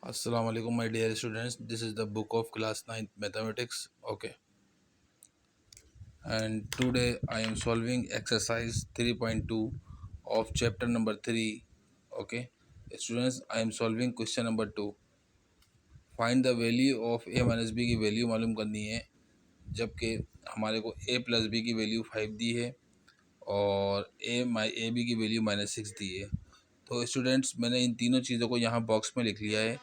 Assalamu alaikum, my dear students. This is the book of class 9th mathematics. Okay, and today I am solving exercise 3.2 of chapter number 3. Okay, students, I am solving question number 2. Find the value of a minus B की value मालूम करनी है, जबकि हमारे को a plus B की value 5 दी है और ए बी की वैल्यू -6 दी है। तो स्टूडेंट्स, मैंने इन तीनों चीज़ों को यहाँ बॉक्स में लिख लिया है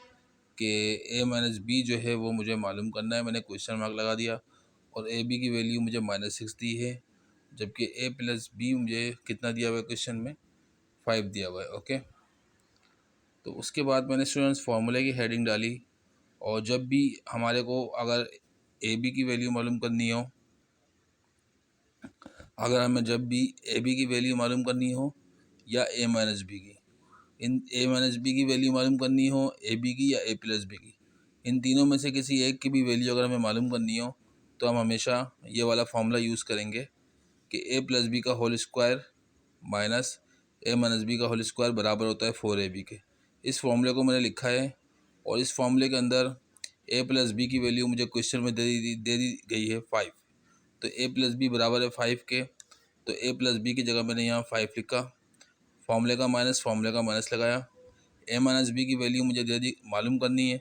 कि ए माइनस बी जो है वो मुझे मालूम करना है। मैंने क्वेश्चन मार्क लगा दिया और ए बी की वैल्यू मुझे -6 दी है, जबकि ए प्लस बी मुझे कितना दिया हुआ है क्वेश्चन में 5 दिया हुआ है। ओके, तो उसके बाद मैंने स्टूडेंट्स फार्मूले की हेडिंग डाली और जब भी हमारे को अगर ए बी की वैल्यू मालूम करनी हो, अगर हमें जब भी ए बी की वैल्यू मालूम करनी हो या ए माइनस बी की, इन ए माइनस बी की वैल्यू मालूम करनी हो, ए बी की या ए प्लस बी की, इन तीनों में से किसी एक की भी वैल्यू अगर हमें मालूम करनी हो तो हम हमेशा ये वाला फॉर्मूला यूज़ करेंगे कि ए प्लस बी का होल स्क्वायर माइनस ए माइनस बी का होल स्क्वायर बराबर होता है 4ab के। इस फॉर्मूले को मैंने लिखा है और इस फॉर्मूले के अंदर ए प्लस बी की वैल्यू मुझे क्वेश्चन में दे दी गई है 5। तो ए प्लस बी बराबर है 5 के, तो ए प्लस बी की जगह मैंने यहाँ 5 लिखा, फॉर्मूले का माइनस लगाया। ए माइनस बी की वैल्यू मुझे दे दी, मालूम करनी है,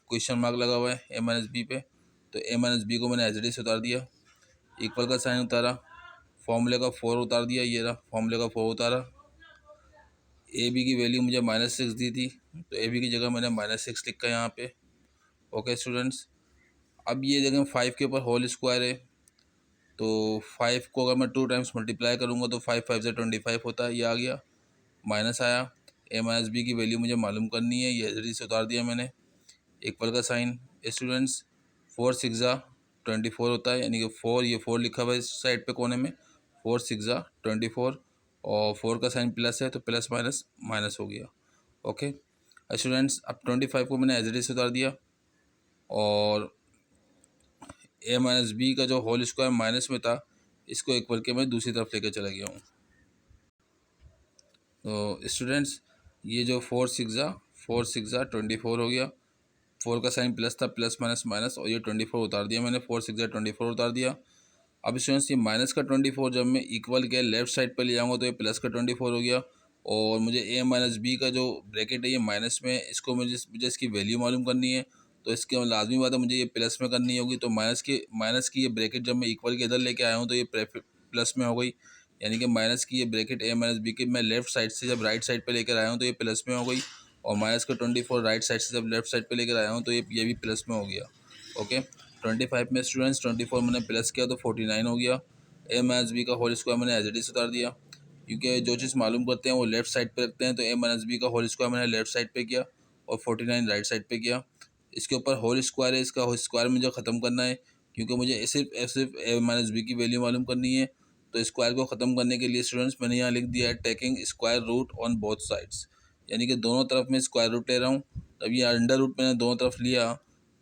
क्वेश्चन मार्क लगा हुआ है ए माइनस बी पे, तो ए माइनस बी को मैंने एज इट इज उतार दिया, इक्वल का साइन उतारा, फॉर्मूले का 4 उतार दिया, ये रहा फॉर्मूले का 4 उतारा। ए बी की वैल्यू मुझे -6 दी थी, तो ए बी की जगह मैंने -6 लिखा यहाँ पे। ओके स्टूडेंट्स, अब ये देखें 5 के ऊपर होल स्क्वायर है, तो 5 को अगर मैं 2 टाइम्स मल्टीप्लाई करूँगा तो 5 5 से 25 होता है, ये आ गया, माइनस आया। ए माइनस बी की वैल्यू मुझे मालूम करनी है, ये जल्दी से उतार दिया मैंने, इक्वल का साइन। स्टूडेंट्स, 4 6 24 होता है, यानी कि 4, ये 4 लिखा हुआ है इस साइड पे कोने में, 4 6 24 और 4 का साइन प्लस है तो प्लस माइनस माइनस हो गया। ओके स्टूडेंट्स, अब 25 को मैंने एज इट इज उतार दिया और ए माइनस बी का जो होल स्क्वायर माइनस में था इसको इक्वल के मैं दूसरी तरफ लेकर चला गया हूँ। तो स्टूडेंट्स, ये जो 4 6 24 हो गया, 4 का साइन प्लस था, प्लस माइनस माइनस, और ये 24 उतार दिया मैंने, 4 6 24 उतार दिया। अब स्टूडेंट्स, ये माइनस का 24 जब मैं इक्वल के लेफ्ट साइड पर ले जाऊँगा तो ये प्लस का 24 हो गया, और मुझे ए माइनस बी का जो ब्रैकेट है ये माइनस में, इसको मुझे इसकी वैल्यू मालूम करनी है, तो इसके लाजमी बात है मुझे ये प्लस में करनी होगी। तो माइनस की ये ब्रैकेट जब मैं इक्वल के इधर लेके आया हूँ तो ये प्लस में हो गई, यानी कि माइनस की ये ब्रैकेट ए माइनस बी की मैं लेफ्ट साइड से जब राइट साइड पे लेकर आया हूँ तो ये प्लस में हो गई, और माइनस का 24 राइट साइड से जब लेफ्ट साइड पे लेकर आया हूँ तो ये भी प्लस में हो गया। ओके, 25 में स्टूडेंट्स 24 मैंने प्लस किया तो 49 हो गया। ए माइनस बी का होल स्क्वायर मैंने एज इट इज उतार दिया, क्योंकि जो चीज़ मालूम करते हैं वो लेफ्ट साइड पे रखते हैं, तो ए माइनस बी का होल स्क्वायर मैंने लेफ्ट साइड पे किया और 49 राइट साइड पे किया। इसके ऊपर होल स्क्वायर है, इसका होल स्क्वायर मुझे ख़त्म करना है, क्योंकि मुझे सिर्फ ए माइनस बी की वैल्यू मालूम करनी है। तो स्क्वायर को ख़त्म करने के लिए स्टूडेंट्स मैंने यहाँ लिख दिया है taking square root on both sides, यानी कि दोनों तरफ मैं स्क्वायर रूट ले रहा हूँ। तब ये अंडर रूट मैंने दोनों तरफ लिया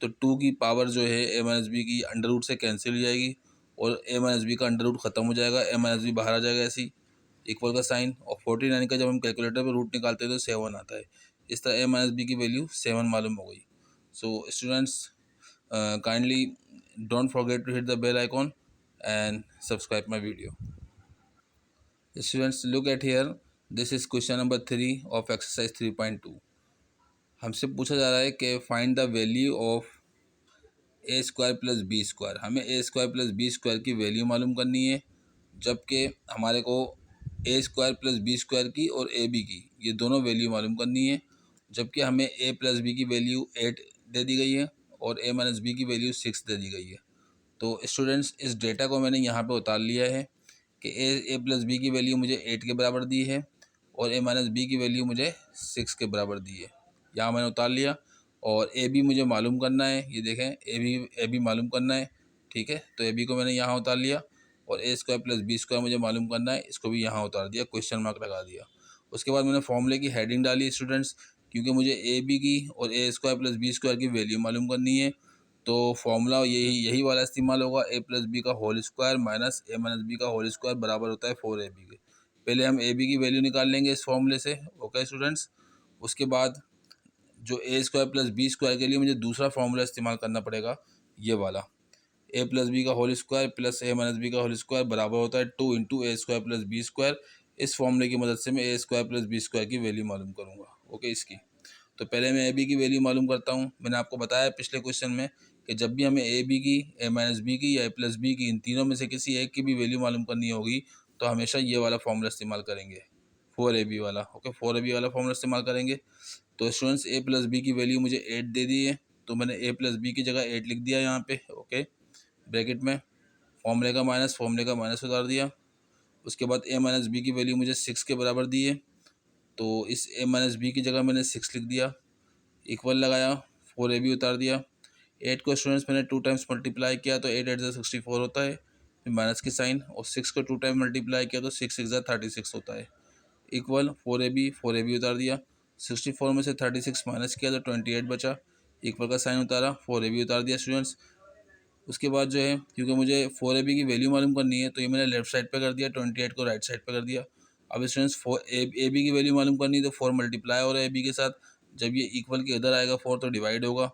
तो 2 की पावर जो है ए माइनस बी की अंडर रूट से कैंसिल हो जाएगी और ए माइनस बी का अंडर रूट ख़त्म हो जाएगा, ए माइनस बी बाहर आ जाएगा ऐसी, इक्वल का साइन, और 49 का जब हम कैलकुलेटर पे रूट निकालते हैं तो 7 आता है। इस तरह ए माइनस बी की वैल्यू 7 मालूम हो गई। So students, kindly don't forget to hit the bell icon and subscribe my video. Students, look at here, this is question number 3 of exercise 3.2. हमसे पूछा जा रहा है कि find the value of A square plus B square. हमें A square plus B square की value मालूम करनी है, जबकि हमारे को A square plus B square की और ए बी की ये दोनों वैल्यू मालूम करनी है, जबकि हमें ए प्लस बी की वैल्यू 8 दे दी गई है और ए माइनस बी की वैल्यू 6 दे दी गई है। तो स्टूडेंट्स, इस डेटा को मैंने यहाँ पे उतार लिया है कि ए प्लस बी की वैल्यू मुझे 8 के बराबर दी है और ए माइनस बी की वैल्यू मुझे 6 के बराबर दी है, यहाँ मैंने उतार लिया। और ए बी मुझे मालूम करना है, ये देखें ए बी मालूम करना है, ठीक है, तो ए बी को मैंने यहाँ उतार लिया, और ए स्क्वायर प्लस बी स्क्वायर मुझे मालूम करना है, इसको भी यहाँ उतार दिया, क्वेश्चन मार्क लगा दिया। उसके बाद मैंने फॉर्मूले की हेडिंग डाली स्टूडेंट्स, क्योंकि मुझे ए बी की और ए स्क्वायर प्लस बी स्क्वायर की वैल्यू मालूम करनी है, तो फॉर्मूला यही वाला इस्तेमाल होगा, ए प्लस बी का होल स्क्वायर माइनस ए माइनस बी का होल स्क्वायर बराबर होता है 4ab के। पहले हम ए बी की वैल्यू निकाल लेंगे इस फॉर्मूले से। ओके स्टूडेंट्स, उसके बाद जो ए स्क्वायर प्लस बी स्क्वायर के लिए मुझे दूसरा फॉर्मूला इस्तेमाल करना पड़ेगा, ये वाला। ए प्लस बी का whole square plus A minus B का होल स्क्वायर बराबर होता है 2 into A square plus B square. इस फॉर्मूले की मदद से मैं ए स्क्वायर प्लस बी स्क्वायर की वैल्यू मालूम करूँगा। ओके, इसकी तो पहले मैं ए बी की वैल्यू मालूम करता हूँ। मैंने आपको बताया पिछले क्वेश्चन में कि जब भी हमें ए बी की, ए माइनस बी की या ए प्लस बी की, इन तीनों में से किसी एक की भी वैल्यू मालूम करनी होगी तो हमेशा ये वाला फॉर्मूला इस्तेमाल करेंगे, 4ab वाला। ओके, 4ab वाला फॉर्मूला इस्तेमाल करेंगे। तो स्टूडेंट्स ए प्लस बी की वैल्यू मुझे 8 दे दी है, तो मैंने ए प्लस बी की जगह 8 लिख दिया यहाँ पे। ओके, ब्रैकेट में फॉर्मूले का माइनस उतार दिया। उसके बाद ए माइनस बी की वैल्यू मुझे 6 के बराबर दी है, तो इस ए माइनस बी की जगह मैंने 6 लिख दिया, इक्वल लगाया, 4ab उतार दिया। 8 को स्टूडेंट्स मैंने 2 टाइम्स मल्टीप्लाई किया तो 8 8 64 होता है, फिर माइनस की साइन, और 6 को 2 टाइम मल्टीप्लाई किया तो 6 6 36 होता है, इक्वल 4ab उतार दिया। 64 में से 36 माइनस किया तो 28 बचा, इक्वल का साइन उतारा, 4ab उतार दिया स्टूडेंट्स। उसके बाद जो है, क्योंकि मुझे 4ab की वैल्यू मालूम करनी है तो ये मैंने लेफ्ट साइड पे कर दिया, 28 को राइट साइड पे कर दिया। अब स्टूडेंट्स ए बी की वैल्यू मालूम करनी है तो 4 मल्टीप्लाई हो रहा है ए बी के साथ, जब ये इक्वल के इधर आएगा 4 तो डिवाइड होगा,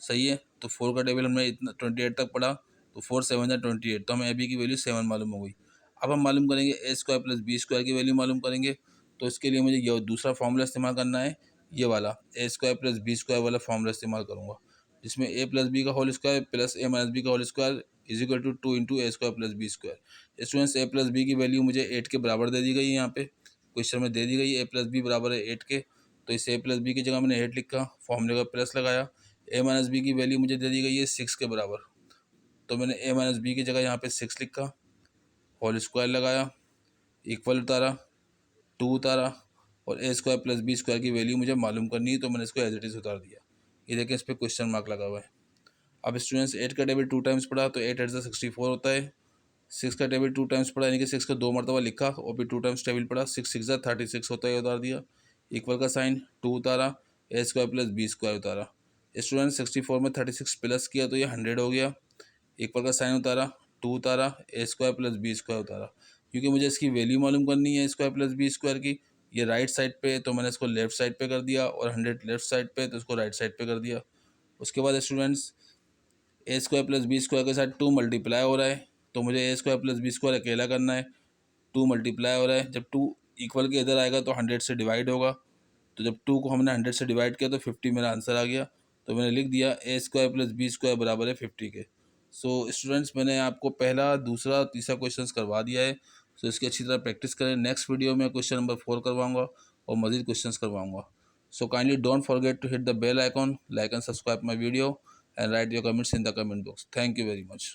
सही है। तो 4 का टेबल हमने इतना 28 तक पढ़ा, तो 4 7 28, तो हमें ए बी की वैल्यू 7 मालूम हो गई। अब हम मालूम करेंगे ए स्क्वायर प्लस बी स्क्वायर की वैल्यू मालूम करेंगे, तो इसके लिए मुझे ये दूसरा फॉर्मूला इस्तेमाल करना है, ये वाला A square plus B square वाला फॉर्मूला इस्तेमाल करूँगा, जिसमें ए प्लस बी का whole square plus A minus B का whole square is equal to 2 into A square plus B square. Students A plus B की वैल्यू मुझे 8 के बराबर दे दी गई है, यहाँ पे क्वेश्चन में दे दी गई है ए प्लस बी बराबर है 8 के, तो इस ए प्लस बी की जगह मैंने 8 लिखा, फॉर्मूले का प्लस लगाया। ए माइनस बी की वैल्यू मुझे दे दी गई है 6 के बराबर, तो मैंने ए माइनस बी की जगह यहाँ पे 6 लिखा, होल स्क्वायर लगाया, इक्वल उतारा, 2 उतारा, और ए स्क्वायर प्लस बी स्क्वायर की वैल्यू मुझे मालूम करनी है, तो मैंने इसको एज इट इज़ उतार दिया। ये देखिए इस पर क्वेश्चन मार्क लगा हुआ है। अब स्टूडेंट्स 8 का टेबल 2 टाइम्स पढ़ा तो 8 8 64 होता है। 6 का टेबल 2 टाइम्स पढ़ा, यानी कि 6 को 2 मरतबा लिखा और फिर 2 टाइम्स टेबल पढ़ा, 6 6 36 होता है, उतार दिया, इक्वल का साइन, 2 उतारा, ए स्क्वायर प्लस बी स्क्वायर उतारा। स्टूडेंट 64 में 36 प्लस किया तो ये 100 हो गया, इक्वल का साइन उतारा, 2 उतारा, ए स्क्वायर प्लस बी स्क्वायर उतारा। क्योंकि मुझे इसकी वैल्यू मालूम करनी है स्क्वायर प्लस बी स्क्वायर की, ये राइट साइड पे, तो मैंने इसको लेफ्ट साइड पे कर दिया, और 100 लेफ्ट साइड पे तो इसको राइट साइड पे कर दिया। उसके बाद स्टूडेंट्स ए स्क्वायर प्लस बी स्क्वायर के साथ 2 मल्टीप्लाई हो रहा है, तो मुझे ए स्क्वायर प्लस बी स्क्वायर अकेला करना है। 2 मल्टीप्लाई हो रहा है, जब 2 इक्वल के इधर आएगा तो 100 से डिवाइड होगा, तो जब 2 को हमने 100 से डिवाइड किया तो 50 मेरा आंसर आ गया, तो मैंने लिख दिया ए स्क्वायर प्लस बी स्क्वायर बराबर है 50 के। सो स्टूडेंट्स, मैंने आपको पहला, दूसरा, तीसरा क्वेश्चन करवा दिया है, सो इसकी अच्छी तरह प्रैक्टिस करें। नेक्स्ट वीडियो में क्वेश्चन नंबर 4 करवाऊँगा और मज़ीद question करवाऊँगा। So kindly don't forget to hit the bell icon, like and subscribe my video, and write your comments in the comment box. Thank you very much.